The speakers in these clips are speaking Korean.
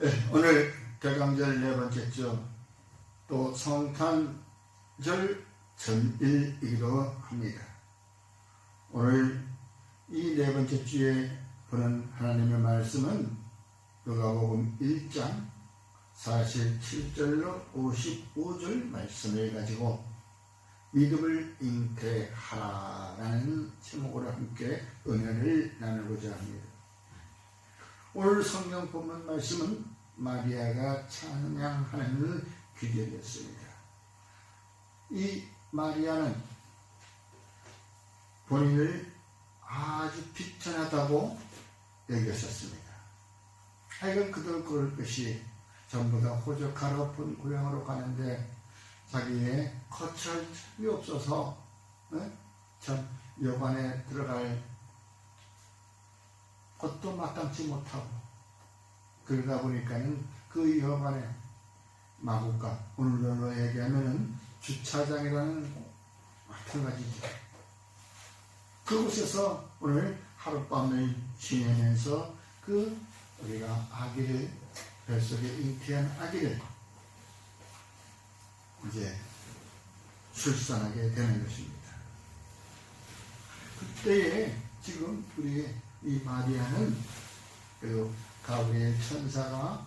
네, 오늘 대강절 네 번째 주, 또 성탄절 전일이기도 합니다. 오늘 이 네 번째 주에 보는 하나님의 말씀은 누가복음 1장 47절로 55절 말씀을 가지고 믿음을 잉태하라라는 제목으로 함께 은혜를 나누고자 합니다. 오늘 성경 본문 말씀은 마리아가 찬양하는 귀절이었습니다. 이 마리아는 본인을 아주 비천하다고 여겼었습니다. 하여간 그들 그럴 것이 전부 다 호적하러 본 고향으로 가는데 자기의 거처할 틈이 없어서 참 여관에 들어갈 것도 마땅치 못하고, 그러다 보니까는 그 여관에 마구가, 오늘날로 얘기하면은 주차장이라는 마찬가지죠. 그곳에서 오늘 하룻밤을 지내면서 그 우리가 아기를, 뱃속에 잉태한 아기를 이제 출산하게 되는 것입니다. 그때에 지금 우리 이 마리아는 그 가브리엘 천사가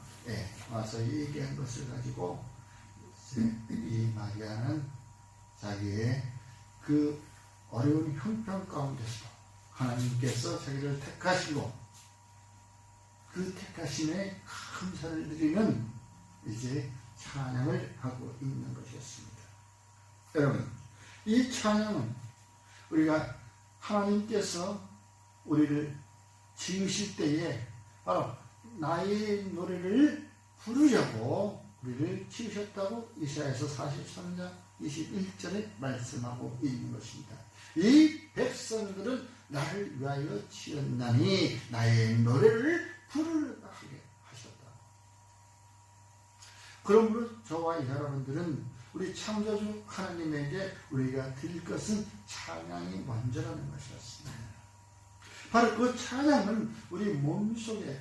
와서 얘기한 것을 가지고 이 마리아는 자기의 그 어려운 형편 가운데서 하나님께서 자기를 택하시고 그 택하심에 감사를 드리는 이제 찬양을 하고 있는 것이었습니다. 여러분, 이 찬양은 우리가 하나님께서 우리를 지으실 때에 바로 나의 노래를 부르려고 우리를 지으셨다고 이사야서 43장 21절에 말씀하고 있는 것입니다. 이 백성들은 나를 위하여 지었나니 나의 노래를 부르게 하셨다. 그러므로 저와 여러분들은 우리 창조주 하나님에게 우리가 드릴 것은 찬양이 먼저라는 것이었습니다. 바로 그 찬양은 우리 몸속에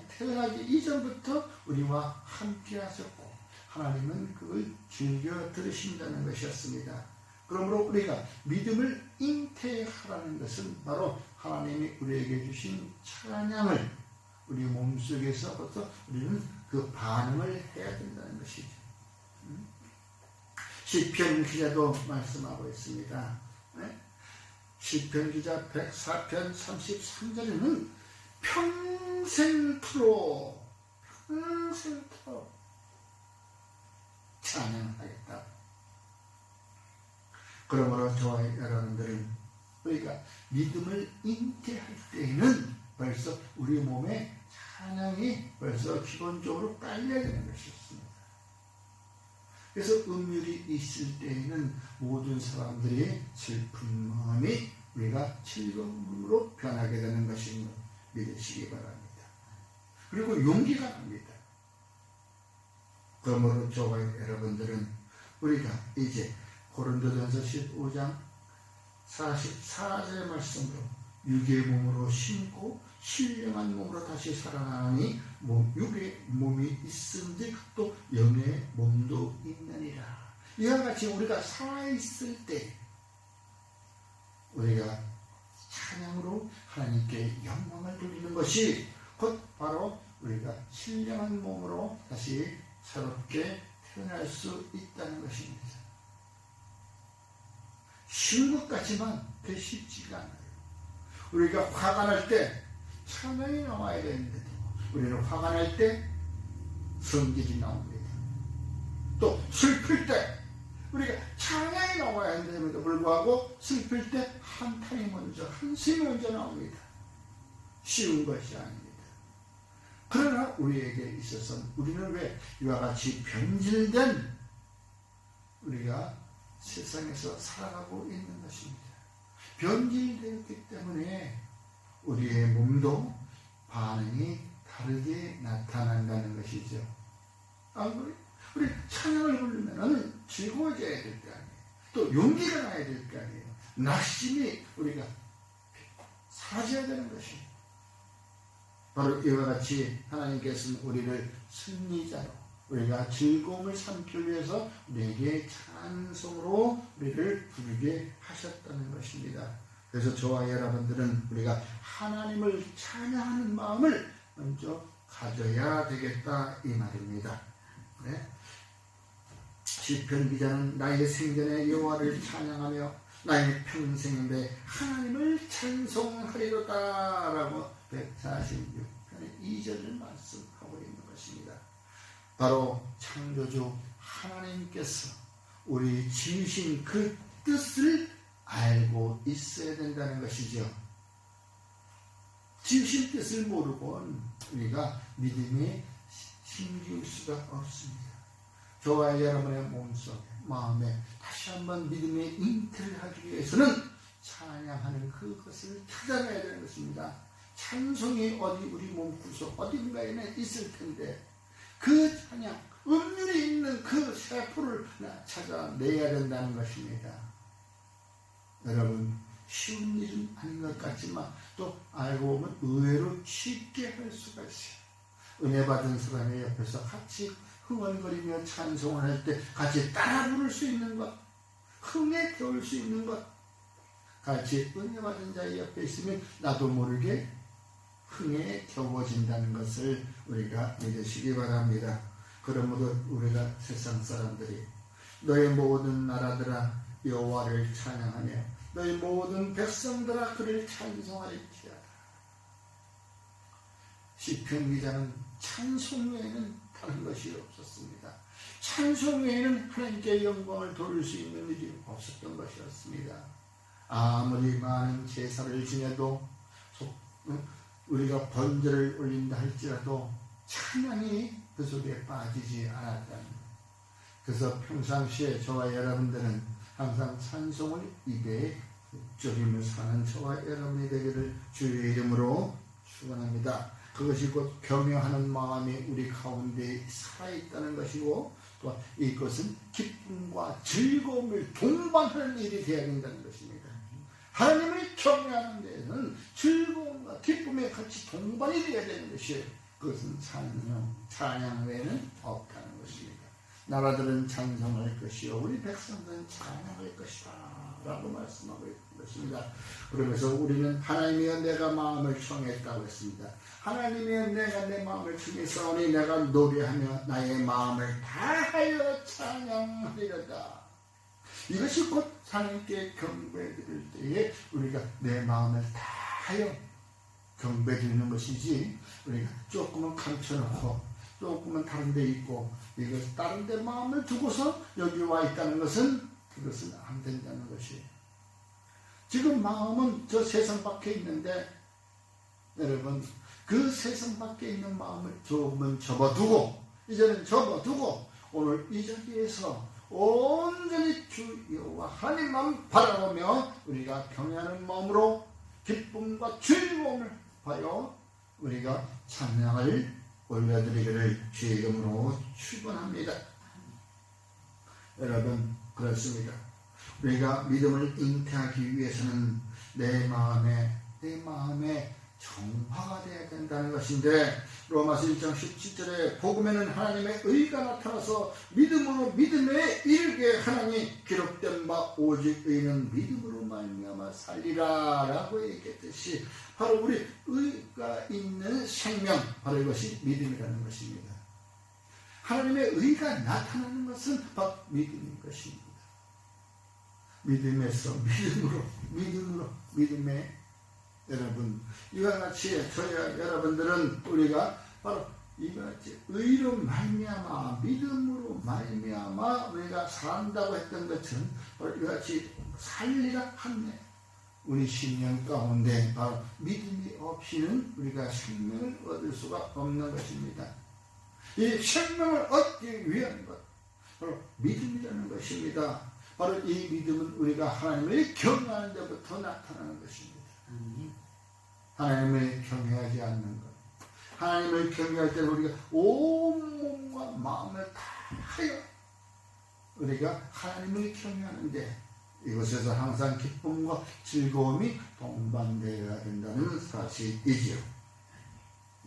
태어나기 이전부터 우리와 함께 하셨고 하나님은 그걸 즐겨 들으신다는 것이었습니다. 그러므로 우리가 믿음을 잉태하라는 것은 바로 하나님이 우리에게 주신 찬양을 우리 몸속에서부터 우리는 그 반응을 해야 된다는 것이죠. 시편 기자도 말씀하고 있습니다. 시편 기자 104편 33절에는 평생토록 찬양하겠다. 그러므로 저와 여러분들은 우리가 믿음을 잉태할 때에는 벌써 우리 몸에 찬양이 벌써 기본적으로 깔려야 되는 것이었습니다. 그래서 음률이 있을 때에는 모든 사람들이 슬픈 마음이 우리가 즐거움으로 변하게 되는 것임을 믿으시기 바랍니다. 그리고 용기가 납니다. 그러므로 저와 여러분들은 우리가 이제 고린도전서 15장 44절의 말씀으로 육의 몸으로 심고 신령한 몸으로 다시 살아나니 육의 몸이 있은지 또 영의 몸도 있느니라. 이와 같이 우리가 살아있을 때 우리가 찬양으로 하나님께 영광을 돌리는 것이 곧 바로 우리가 신령한 몸으로 다시 새롭게 태어날 수 있다는 것입니다. 쉬운 것 같지만 그게 쉽지가 않아요. 우리가 화가 날 때 찬양이 나와야 되는데 우리는 화가 날 때 성질이 나옵니다. 또 슬플 때 우리가 찬양이 나와야 하는데도 불구하고 슬플 때 한탄이 먼저, 한숨이 먼저 나옵니다. 쉬운 것이 아닙니다. 그러나 우리에게 있어서 우리는 왜 이와 같이 변질된 우리가 세상에서 살아가고 있는 것입니다. 변질되었기 때문에 우리의 몸도 반응이 다르게 나타난다는 것이죠. 우리 찬양을 부르면 즐거워져야 될 거 아니에요. 또 용기가 나야 될 거 아니에요. 낙심이 우리가 사라져야 되는 것이에요. 바로 이와 같이 하나님께서는 우리를 승리자로, 우리가 즐거움을 삼기 위해서 우리에게 찬송으로 우리를 부르게 하셨다는 것입니다. 그래서 저와 여러분들은 우리가 하나님을 찬양하는 마음을 먼저 가져야 되겠다 이 말입니다. 네? 시편 기자는 나의 생전에 여호와를 찬양하며 나의 평생에 하나님을 찬송하리로다 라고 146편의 2절을 말씀하고 있는 것입니다. 바로 창조주 하나님께서 우리 지으신 그 뜻을 알고 있어야 된다는 것이죠. 지으신 뜻을 모르고는 우리가 믿음에 힘기울 수가 없습니다. 저와 여러분의 몸속에, 마음에 다시 한번 믿음의 잉태를 하기 위해서는 찬양하는 그것을 찾아내야 되는 것입니다. 찬송이 어디 우리 몸 구석 어딘가에는 있을 텐데 그 찬양, 음률이 있는 그 세포를 찾아내야 된다는 것입니다. 여러분, 쉬운 일은 아닌 것 같지만 또 알고 보면 의외로 쉽게 할 수가 있어요. 은혜 받은 사람의 옆에서 같이 흥얼거리며 찬송을 할 때 같이 따라 부를 수 있는 것, 흥에 겨울 수 있는 것, 같이 은혜 받은 자의 옆에 있으면 나도 모르게 흥에 겨워진다는 것을 우리가 믿으시기 바랍니다. 그러므로 우리가 세상 사람들이 너의 모든 나라들아 여호와를 찬양하며 너희 모든 백성들아 그를 찬송하리이다. 시편 기자는 찬송 외에는 다른 것이 없었습니다. 찬송 외에는 하나님께 영광을 돌릴 수 있는 일이 없었던 것이었습니다. 아무리 많은 제사를 지내도 우리가 번제를 올린다 할지라도 찬양이 그 속에 빠지지 않았다는 것. 그래서 평상시에 저와 여러분들은 항상 찬송을 입에 붙들이며 사는 저와 여러분이 되기를 주의 이름으로 축원합니다. 그것이 곧 겸허하는 마음이 우리 가운데 살아있다는 것이고 또 이것은 기쁨과 즐거움을 동반하는 일이 되어야 된다는 것입니다. 하나님을 경외하는 데에는 즐거움과 기쁨에 같이 동반이 되어야 되는 것이에요. 그것은 찬양 외에는 없다는 것입니다. 나라들은 찬송할 것이요 우리 백성들은 찬양할 것이다 라고 말씀하고 있는 것입니다. 그러면서 우리는 하나님이여 내가 마음을 청했다고 했습니다. 하나님이여 내가 내 마음을 청했사오니 내가 노래하며 나의 마음을 다하여 찬양하리로다. 이것이 곧 하나님께 경배드릴 때에 우리가 내 마음을 다하여 경배드리는 것이지, 우리가 조금은 감춰놓고 조금은 다른 데 있고 이것 다른 데 마음을 두고서 여기 와 있다는 것은 그것은 안 된다는 것이에요. 지금 마음은 저 세상 밖에 있는데 여러분 그 세상 밖에 있는 마음을 조금은 접어두고 이제는 접어두고 오늘 이 자리에서 온전히 주 여호와 하나님만 바라보며 우리가 경외하는 마음으로 기쁨과 즐거움을 하여 우리가 찬양을 올려드리기를 주의 이름으로 축원합니다. 여러분 그렇습니다. 우리가 믿음을 잉태하기 위해서는 내 마음에 정화가 되어야 된다는 것인데 로마서 1장 17절에 복음에는 하나님의 의가 나타나서 믿음으로 믿음에 이르게 하나니 기록된 바 오직 의는 믿음으로 말미암아 살리라 라고 얘기했듯이 바로 우리 의가 있는 생명, 바로 이것이 믿음이라는 것입니다. 하나님의 의가 나타나는 것은 바로 믿음인 것입니다. 믿음에서 믿음에 여러분 이와 같이 저희가 여러분들은 우리가 바로 이와 같이 의로 말미암아 믿음으로 말미암아 우리가 산다고 했던 것은 바로 이와 같이 살리라 하네. 우리 심령 가운데 바로 믿음이 없이는 우리가 생명을 얻을 수가 없는 것입니다. 이 생명을 얻기 위한 것 바로 믿음이라는 것입니다. 바로 이 믿음은 우리가 하나님을 경외하는 데부터 나타나는 것입니다. 하나님을 경외하지 않는 것, 하나님을 경외할 때는 우리가 온 몸과 마음을 다하여 우리가 하나님을 경외하는데 이곳에서 항상 기쁨과 즐거움이 동반되어야 된다는 사실이지요.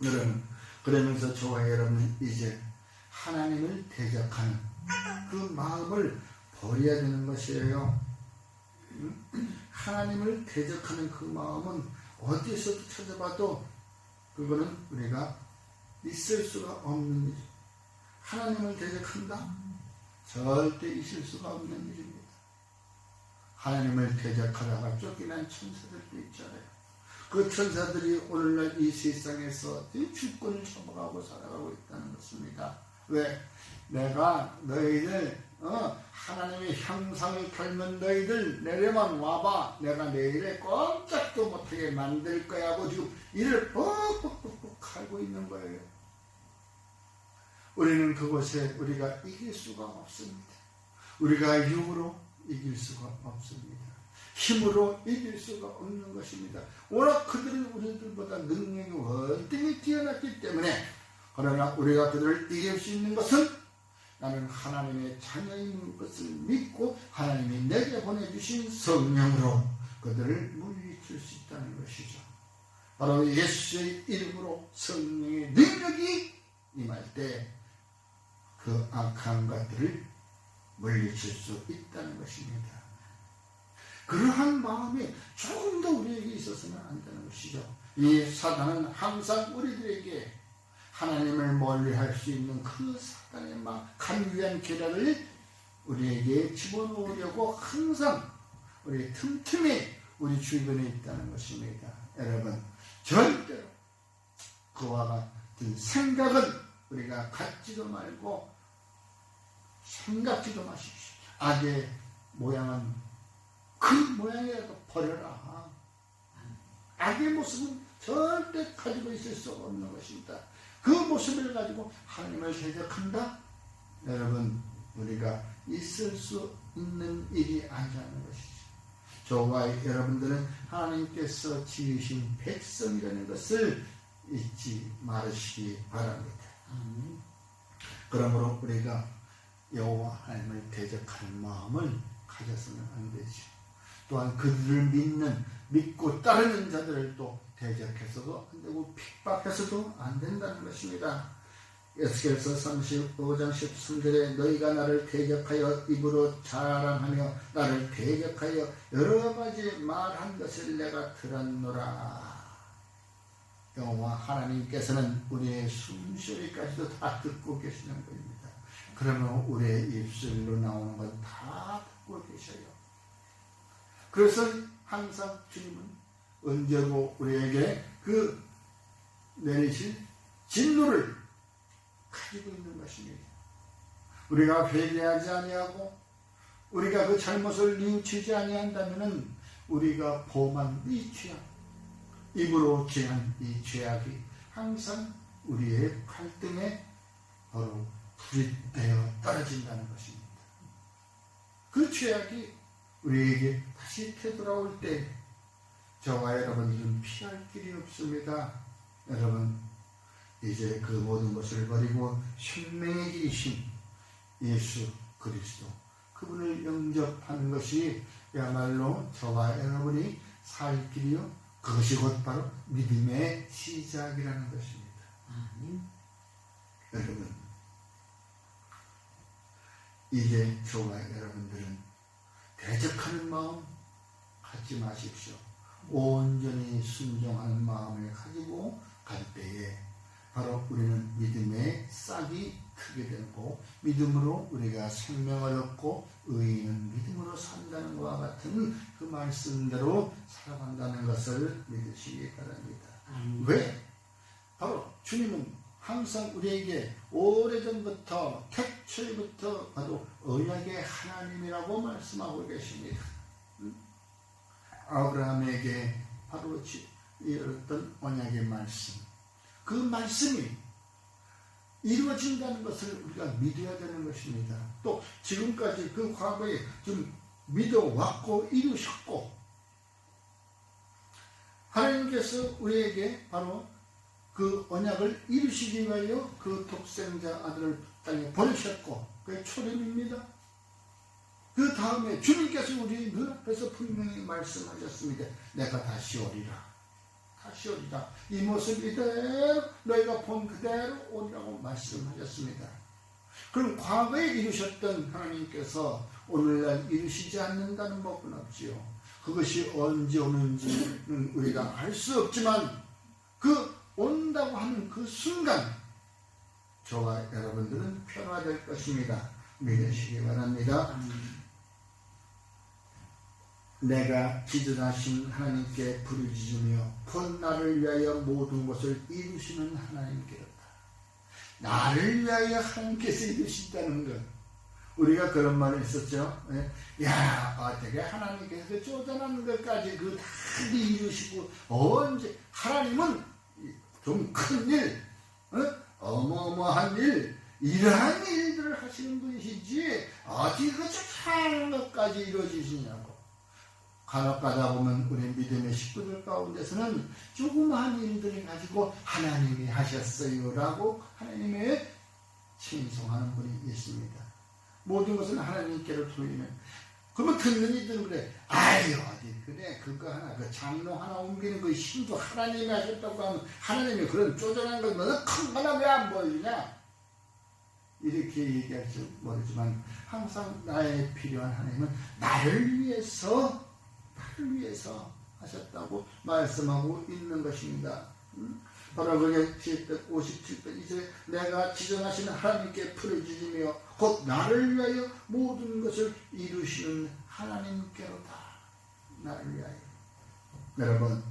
여러분, 그러면서 저와 여러분은 이제 하나님을 대적하는 그 마음을 버려야 되는 것이에요. 하나님을 대적하는 그 마음은 어디에서도 찾아봐도 그거는 우리가 있을 수가 없는 일이죠. 하나님을 대적한다? 절대 있을 수가 없는 일입니다. 하나님을 대적하다가 쫓겨난 천사들도 있잖아요. 그 천사들이 오늘날 이 세상에서 주권을 잡아가고 살아가고 있다는 것입니다. 왜? 내가 너희들 하나님의 형상을 닮은 너희들 내려만 와봐. 내가 내일에 꼼짝도 못하게 만들 거야 하고 지금 이를 뻑뻑뻑뻑 하고 있는 거예요. 우리는 그곳에 우리가 이길 수가 없습니다. 우리가 육으로 이길 수가 없습니다. 힘으로 이길 수가 없는 것입니다. 워낙 그들은 우리들보다 능력이 월등히 뛰어났기 때문에, 그러나 우리가 그들을 이길 수 있는 것은 나는 하나님의 자녀인 것을 믿고 하나님이 내게 보내주신 성령으로 그들을 물리칠 수 있다는 것이죠. 바로 예수의 이름으로 성령의 능력이 임할 때 그 악한 것들을 물리칠 수 있다는 것입니다. 그러한 마음이 조금 더 우리에게 있어서는 안 되는 것이죠. 이 사단은 항상 우리들에게 하나님을 멀리할 수 있는 그 사단의 간교한 계략을 우리에게 집어넣으려고 항상 우리 틈틈이 우리 주변에 있다는 것입니다. 여러분, 절대로 그와 같은 생각은 우리가 갖지도 말고 생각지도 마십시오. 악의 모양은 그 모양이라도 버려라. 악의 모습은 절대 가지고 있을 수 없는 것입니다. 그 모습을 가지고 하나님을 대적한다? 여러분, 우리가 있을 수 있는 일이 아니라는 것이죠. 저와 여러분들은 하나님께서 지으신 백성이라는 것을 잊지 말으시기 바랍니다. 그러므로 우리가 여호와 하나님을 대적하는 마음을 가져서는 안 되죠. 또한 그들을 믿고 따르는 자들을 또 대적해서도 안 되고 핍박해서도 안 된다는 것입니다. 에스겔서 35장 13절에 너희가 나를 대적하여 입으로 자랑하며 나를 대적하여 여러 가지 말한 것을 내가 들었노라. 여호와 하나님께서는 우리의 숨소리까지도 다 듣고 계시는 겁니다. 그러면 우리의 입술로 나오는 건 다 듣고 계셔요. 그래서 항상 주님은 언제고 우리에게 그 내리실 진노를 가지고 있는 것입니다. 우리가 회개하지 아니하고 우리가 그 잘못을 뉘우치지 아니한다면 우리가 범한 이 죄악, 입으로 죄한 이 죄악이 항상 우리의 발등에 바로 불이 되어 떨어진다는 것입니다. 그 죄악이 우리에게 다시 되돌아올 때 저와 여러분들은 피할 길이 없습니다. 여러분, 이제 그 모든 것을 버리고 생명의 길이신 예수 그리스도, 그분을 영접하는 것이 야말로 저와 여러분이 살 길이요, 그것이 곧 바로 믿음의 시작이라는 것입니다. 여러분, 이제 저와 여러분들은 대적하는 마음 갖지 마십시오. 온전히 순종하는 마음을 가지고 갈 때에 바로 우리는 믿음의 싹이 크게 되고, 믿음으로 우리가 생명을 얻고 의인은 믿음으로 산다는 것과 같은 그 말씀대로 살아간다는 것을 믿으시기 바랍니다. 왜? 바로 주님은 항상 우리에게 오래전부터 태초부터 바로 언약의 하나님이라고 말씀하고 계십니다. 아브라함에게 바로 이었던 언약의 말씀, 그 말씀이 이루어진다는 것을 우리가 믿어야 되는 것입니다. 또 지금까지 그 과거에 좀 믿어왔고 이루셨고, 하나님께서 우리에게 바로 그 언약을 이루시기 위하여 그 독생자 아들을 땅에 보내셨고, 그게 초림입니다. 그 다음에 주님께서 우리 눈앞에서 분명히 말씀하셨습니다. 내가 다시 오리라. 다시 오리라. 이 모습 이대로 너희가 본 그대로 오리라고 말씀하셨습니다. 그럼 과거에 이루셨던 하나님께서 오늘날 이루시지 않는다는 법은 없지요. 그것이 언제 오는지는 우리가 알 수 없지만 그 온다고 하는 그 순간 저와 여러분들은 변화될 것입니다. 믿으시기 바랍니다. 내가 지존하신 하나님께 부르짖으며 곧 나를 위하여 모든 것을 이루시는 하나님께로다. 나를 위하여 하나님께서 이루신다는 것. 우리가 그런 말을 했었죠. 야, 어떻게 하나님께서 쪼잔한 것까지 그 다 이루시고 언제 하나님은 좀 큰 일, 어마어마한 일, 이러한 일들을 하시는 분이시지 어디 그 쪼잔한 것까지 이루어지시냐고. 간혹 가다 보면 우리 믿음의 식구들 가운데서는 조그마한 일들을 가지고 하나님이 하셨어요 라고 하나님의 칭송하는 분이 있습니다. 모든 것은 하나님께로 돌리는. 그러면 듣는 이들은 그래, 아유 어디 그래 그거 하나 그 장로 하나 옮기는 그 힘도 하나님이 하셨다고 하면 하나님이 그런 쪼잔한 걸 너는 큰 거나 왜 안 보이냐 이렇게 얘기할지 모르지만 항상 나의 필요한 하나님은 나를 위해서 하셨다고 말씀하고 있는 것입니다. 바로 그게 57편 이제 내가 지존하시는 하나님께 부르짖으며 곧 나를 위하여 모든 것을 이루시는 하나님께로다. 나를 위하여. 여러분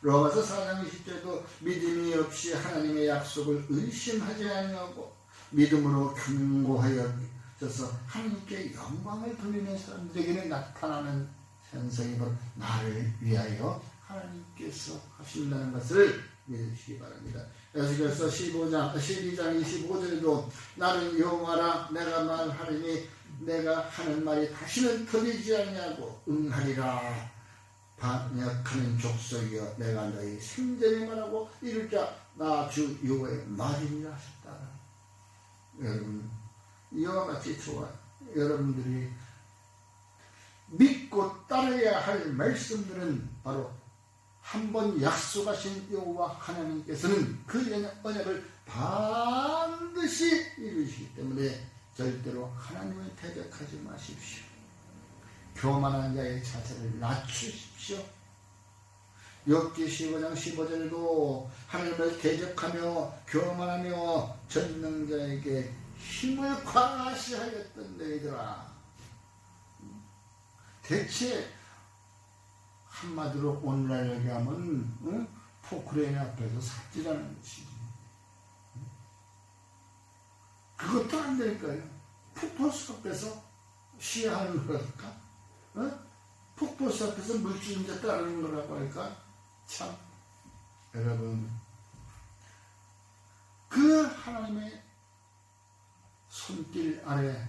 로마서 4장 20절에도 믿음이 없이 하나님의 약속을 의심하지 아니하고 믿음으로 견고하여져서 하나님께 영광을 돌리는 사람들에게는 나타나는 현상이 바로 나를 위하여 하나님께서 하신다는 것을 믿으시기 바랍니다. 에스겔서 12장 25절에도 나는 여호와라 내가 말하리니 내가 하는 말이 다시는 틀리지 아니하고 응하리라. 반역하는 족속이여 내가 너희 생전에 말하고 이룰 자 나 주 여호와의 말이니라 하셨다. 여러분 이와 같이 저와 여러분들이 믿고 따라야 할 말씀들은 바로 한번 약속하신 여호와 하나님께서는 그 언약을 반드시 이루시기 때문에 절대로 하나님을 대적하지 마십시오. 교만한 자의 자세를 낮추십시오. 욥기 15장 15절에도 하나님을 대적하며 교만하며 전능자에게 힘을 과시하였던 너희들아. 대체 한마디로 오늘날 얘기하면 포크레인 앞에서 삽질하는 것이지. 그것도 안 될까요? 폭포수 앞에서 시야하는 거랄까? 폭포수 앞에서 물주인자 따르는 거라고 할까? 참 여러분 그 하나님의 손길 아래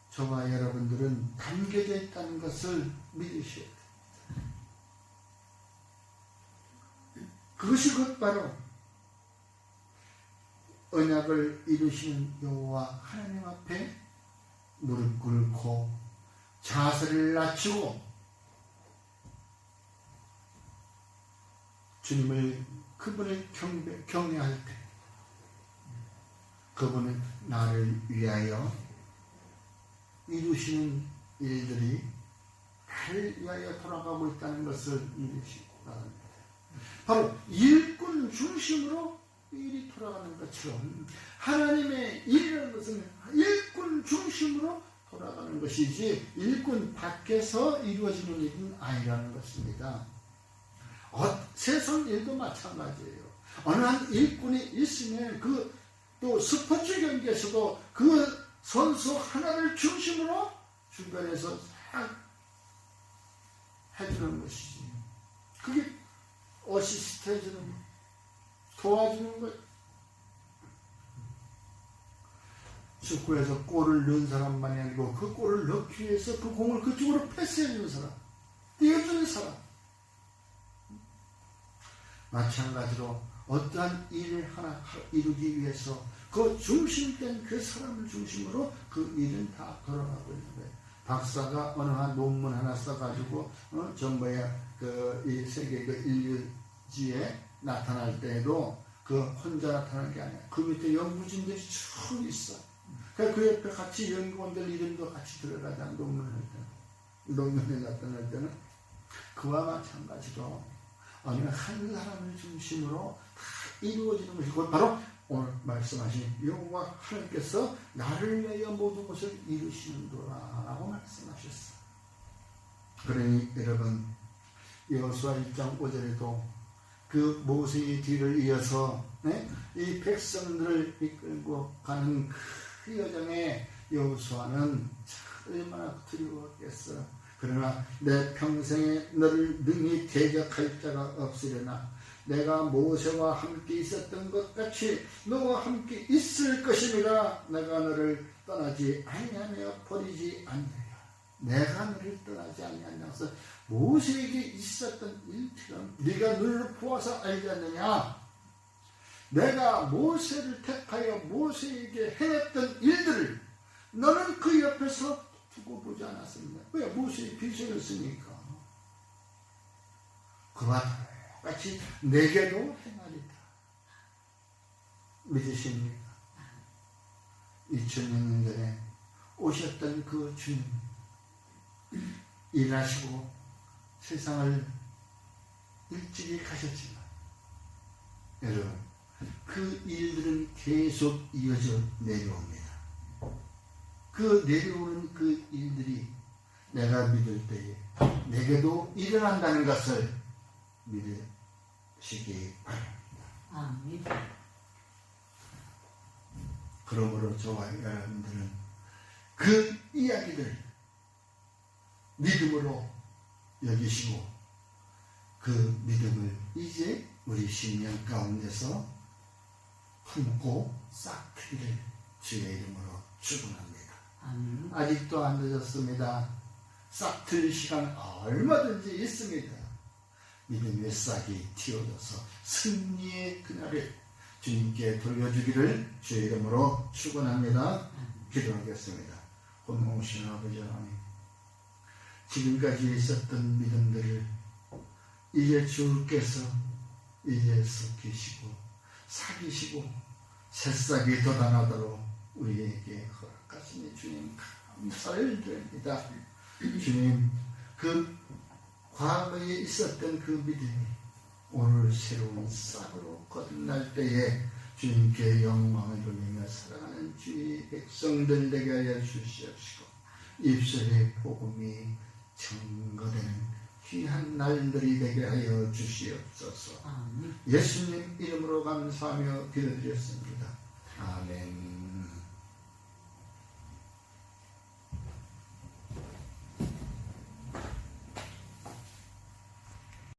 저와 여러분들은 담겨져 있다는 것을 믿으셔야 됩니다. 그것이 곧 바로 언약을 이루시는 여호와 하나님 앞에 무릎 꿇고 자세를 낮추고 주님을 그분을 경외할 때 그분은 나를 위하여 이루시는 일들이 나를 위하여 돌아가고 있다는 것을 믿으시기 바랍니다. 바로 일꾼 중심으로 일이 돌아가는 것처럼 하나님의 일이라는 것은 일꾼 중심으로 돌아가는 것이지 일꾼 밖에서 이루어지는 일은 아니라는 것입니다. 세상 일도 마찬가지예요. 어느 한 일꾼이 있으면 그 또 스포츠 경기에서도 그 선수 하나를 중심으로 주변에서 싹 해주는 것이지. 그게 어시스트 해주는 것, 도와주는 것. 축구에서 골을 넣은 사람만이 아니고 그 골을 넣기 위해서 그 공을 그쪽으로 패스해주는 사람, 띄워주는 사람. 마찬가지로 어떠한 일을 하나 이루기 위해서 그 중심된 그 사람을 중심으로 그 일은 다 돌아가고 있는 거예요. 박사가 어느 한 논문 하나 써가지고 전부야 이 세계 그 인류 지에 나타날 때에도 그 혼자 나타나는 게 아니야. 그 밑에 연구진들이 쭉 있어. 그러니까 그 옆에 같이 연구원들 이름도 같이 들어가자. 논문에 나타날 때는 그와 마찬가지로 어느 한 사람을 중심으로 다 이루어지는 것이 곧 바로 오늘 말씀하신 여호와 하나님께서 나를 위하여 모든 것을 이루시는도라 라고 말씀하셨어. 그러니 여러분 여호수아 1장 5절에도 그 모세의 뒤를 이어서 이 백성들을 이끌고 가는 그 여정에 여호수아는 얼마나 두려웠겠어. 그러나 내 평생에 너를 능히 대적할 자가 없으려나 내가 모세와 함께 있었던 것 같이 너와 함께 있을 것임이라. 내가 너를 떠나지 아니하며 버리지 않느냐. 내가 너를 떠나지 아니하면서 모세에게 있었던 일처럼 네가 눈을 보아서 알지 않느냐. 내가 모세를 택하여 모세에게 행했던 일들을 너는 그 옆에서 두고 보지 않았습니다. 왜? 모세의 비서였으니까. 그와 똑같이 내게도 행하리다. 믿으십니까? 2000년 전에 오셨던 그 주님, 일하시고 세상을 일찍이 가셨지만 여러분 그 일들은 계속 이어져 내려옵니다. 그 내려오는 그 일들이 내가 믿을 때에 내게도 일어난다는 것을 믿으시기 바랍니다. 아멘. 그러므로 저와 여러분들은 그 이야기들 믿음으로 여기시고 그 믿음을 이제 우리 심령 가운데서 품고 싹트기를 주의 이름으로 축원합니다. 아직도 안 늦었습니다. 싹틀 시간 얼마든지 있습니다. 믿음의 싹이 튀어져서 승리의 그날을 주님께 돌려주기를 주의 이름으로 축원합니다. 기도하겠습니다. 혼모신 아버지 하나님, 지금까지 있었던 믿음들을 이제 주께서 이제 섞이시고 사귀시고 새싹이 돋아나도록 우리에게 허락하시니 주님 감사를 드립니다. 주님, 그 과거에 있었던 그 믿음이 오늘 새로운 싹으로 거듭날 때에 주님께 영광을 돌리며 살아가는 주의 백성들 되게 하여 주시옵시고 입술의 복음이 증거되는 귀한 날들이 되게 하여 주시옵소서. 예수님 이름으로 감사하며 기도드렸습니다. 아멘.